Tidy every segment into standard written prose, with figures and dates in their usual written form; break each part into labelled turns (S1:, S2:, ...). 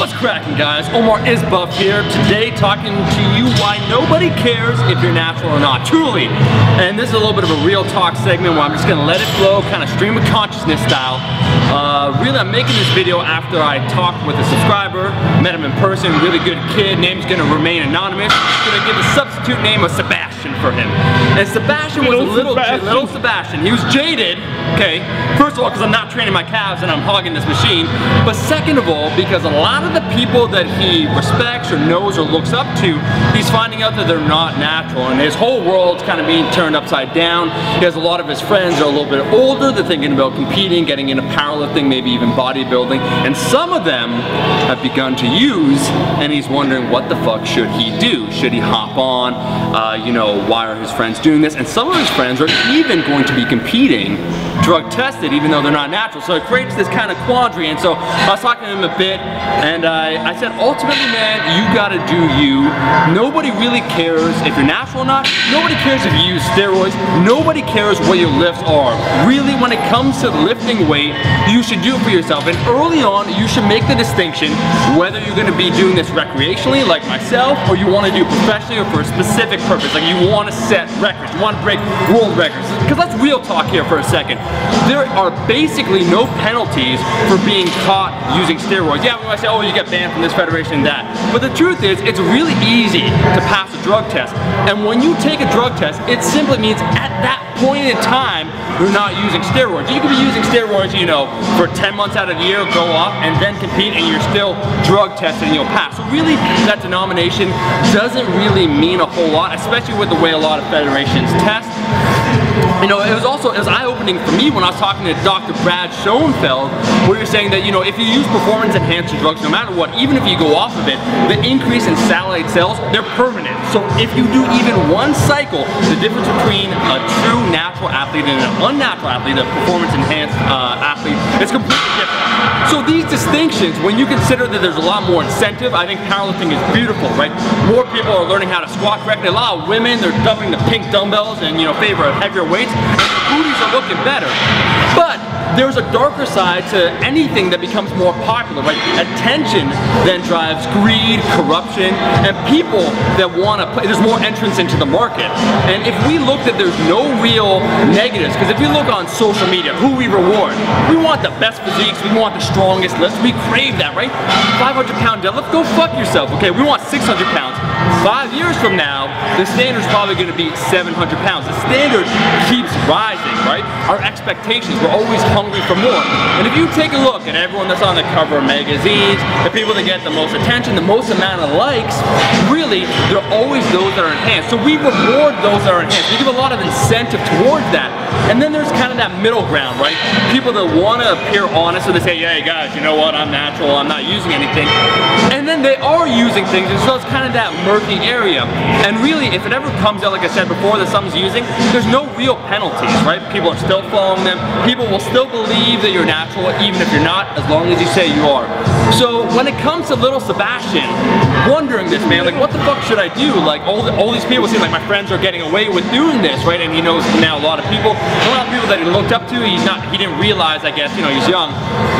S1: What's cracking, guys? Omar is Buff here. Today talking to you why nobody cares if you're natural or not. Truly. And this is a little bit of a real talk segment where I'm just gonna let it flow, kind of stream of consciousness style. Really, I'm making this video after I talked with a subscriber, met him in person, really good kid, name's gonna remain anonymous. I'm gonna give a substitute name of Sebastian for him. And Sebastian was little Sebastian. He was jaded, okay, first of all, because I'm not training my calves and I'm hogging this machine, but second of all, because a lot of the people that he respects or knows or looks up to, he's finding out that they're not natural, and his whole world's kind of being turned upside down. He has a lot of his friends are a little bit older, they're thinking about competing, getting into powerlifting, maybe even bodybuilding, and some of them have begun to use, and he's wondering what the fuck should he do? Should he hop on? You know, why are his friends doing this? And some of his friends are even going to be competing drug tested even though they're not natural. So it creates this kind of quandary, and so I was talking to him a bit, and I said, ultimately, man, you gotta do you. Nobody really cares if you're natural or not. Nobody cares if you use steroids. Nobody cares what your lifts are. Really, when it comes to lifting weight, you should do it for yourself. And early on, you should make the distinction whether you're gonna be doing this recreationally, like myself, or you wanna do professionally or for a specific purpose. Like you wanna set records, you wanna break world records. Because let's real talk here for a second. There are basically no penalties for being caught using steroids. Yeah, we might say, oh, you get banned from this federation and that. But the truth is, it's really easy to pass a drug test. And when you take a drug test, it simply means at that point in time, you're not using steroids. You could be using steroids, you know, for 10 months out of the year, go off, and then compete, and you're still drug tested and you'll pass. So really, that denomination doesn't really mean a whole lot, especially with the way a lot of federations test. You know, it was eye-opening for me when I was talking to Dr. Brad Schoenfeld, where you're saying that, you know, if you use performance-enhancing drugs, no matter what, even if you go off of it, the increase in satellite cells, they're permanent. So if you do even one cycle, the difference between a true natural athlete and an unnatural athlete, a performance-enhanced athlete, is completely different. So these distinctions, when you consider that there's a lot more incentive, I think powerlifting is beautiful, right? More people are learning how to squat correctly. A lot of women, they're dumping the pink dumbbells and, you know, favor of heavier weights, and their booties are looking better. But there's a darker side to anything that becomes more popular, right? Attention then drives greed, corruption, and people that want to play. There's more entrance into the market. And if we look that there's no real negatives, because if you look on social media, who we reward, we want the best physiques, we want the strongest lifts, we crave that, right? 500-pound deadlift, go fuck yourself, okay? We want 600 pounds. 5 years from now, the standard's probably going to be 700 pounds. The standard keeps rising, right? Our expectations, we're always hungry for more. And if you take a look at everyone that's on the cover of magazines, the people that get the most attention, the most amount of likes, really, they're always those that are enhanced. So we reward those that are enhanced. We give a lot of incentive towards that. And then there's kind of that middle ground, right? People that want to appear honest, so they say, yeah, guys, you know what, I'm natural, I'm not using anything. And then they are using things, and so it's kind of that murky area. And really, if it ever comes out, like I said before, that someone's using, there's no real penalties, right? People are still following them. People will still believe that you're natural, even if you're not, as long as you say you are. So when it comes to little Sebastian, wondering this, man, like, what the fuck should I do? Like, all these people seem like my friends are getting away with doing this, right? And he knows now a lot of people that he looked up to. He didn't realize, I guess, you know, he's young,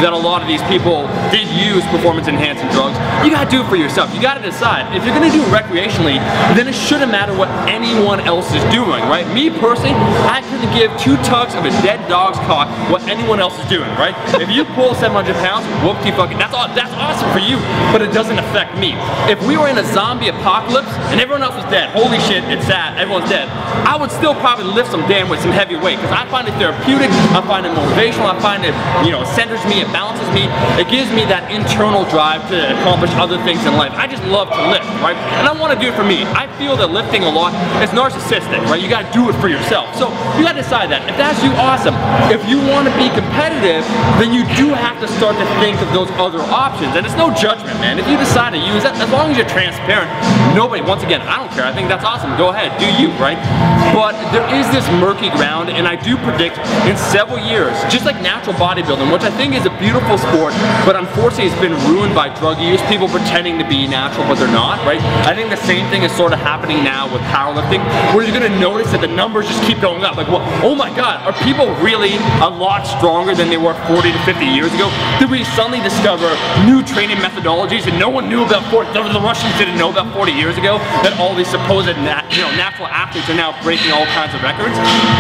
S1: that a lot of these people did use performance-enhancing drugs. You gotta do it for yourself. You gotta decide. If you're gonna do it recreationally, then it shouldn't matter what anyone else is doing, right? Me personally, I couldn't give two tugs of a dead dog's cock what anyone else is doing, right? If you pull 700 pounds, whoop-de-fucking, that's awesome for you, but it doesn't affect me. If we were in a zombie apocalypse and everyone else was dead, holy shit, it's sad, everyone's dead, I would still probably lift some damn with some heavy weight, because I find it therapeutic, I find it motivational, I find it, you know, centers me, it balances me, it gives me that internal drive to accomplish other things in life. I just love to lift, right? And I want to do it for me. I feel that lifting a lot is narcissistic, right? You gotta do it for yourself. So you gotta decide that. If that's you, awesome. If you want to be competitive, then you do have to start to think of those other options. And it's no judgment, man. If you decide to use that, as long as you're transparent, Nobody, once again, I don't care. I think that's awesome. Go ahead, do you, right? But there is this murky ground, and I do predict in several years, just like natural bodybuilding, which I think is a beautiful sport, but unfortunately it's been ruined by drug use, people pretending to be natural but they're not, right? I think the same thing is sort of happening now with powerlifting, where you're gonna notice that the numbers just keep going up. Like, well, oh my God, are people really a lot stronger than they were 40 to 50 years ago? Did we suddenly discover new training methodologies that no one knew about? The Russians didn't know about 40 years ago, that all these supposed natural athletes are now breaking all kinds of records?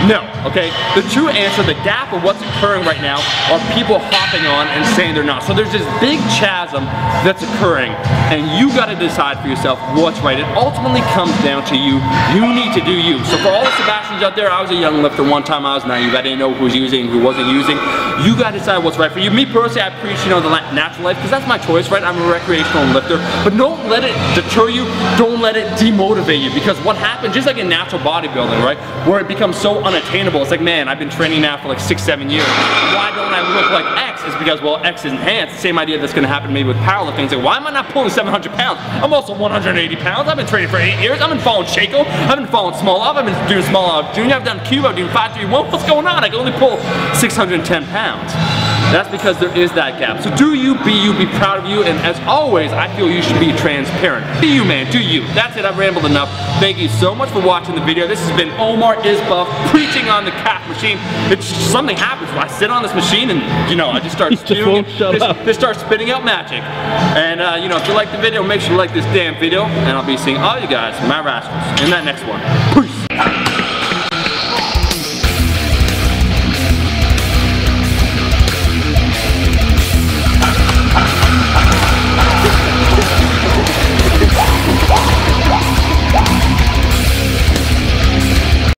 S1: No, okay? The true answer, the gap of what's occurring right now are people hopping on and saying they're not. So there's this big chasm that's occurring, and you gotta decide for yourself what's right. It ultimately comes down to you. You need to do you. So for all the Sebastians out there, I was a young lifter one time, I was naive, I didn't know who was using, who wasn't using. You gotta decide what's right for you. Me personally, I preach, the natural life, because that's my choice, right? I'm a recreational lifter, but don't let it deter you, don't let it demotivate you, because what happens, just like in natural bodybuilding, right, where it becomes so unattainable, it's like, man, I've been training now for like 6-7 years, why don't I look like X? It's because, well, X is enhanced. Same idea that's gonna happen to me with powerlifting. It's like, why am I not pulling 700 pounds? I'm also 180 pounds, I've been training for 8 years, I've been following Shaco, I've been following Smolov, I've been doing Smolov Junior, I've done Cuba, I've been doing 5-3-1, what's going on? I can only pull 610 pounds. That's because there is that gap. So do you, be proud of you, and as always, I feel you should be transparent. Be you, man, do you. That's it, I've rambled enough. Thank you so much for watching the video. This has been Omar Is Buff, preaching on the calf machine. It's something happens when I sit on this machine and, I just start spewing, just start spitting out magic. And, if you like the video, make sure you like this damn video, and I'll be seeing all you guys, my rascals, in that next one. Peace.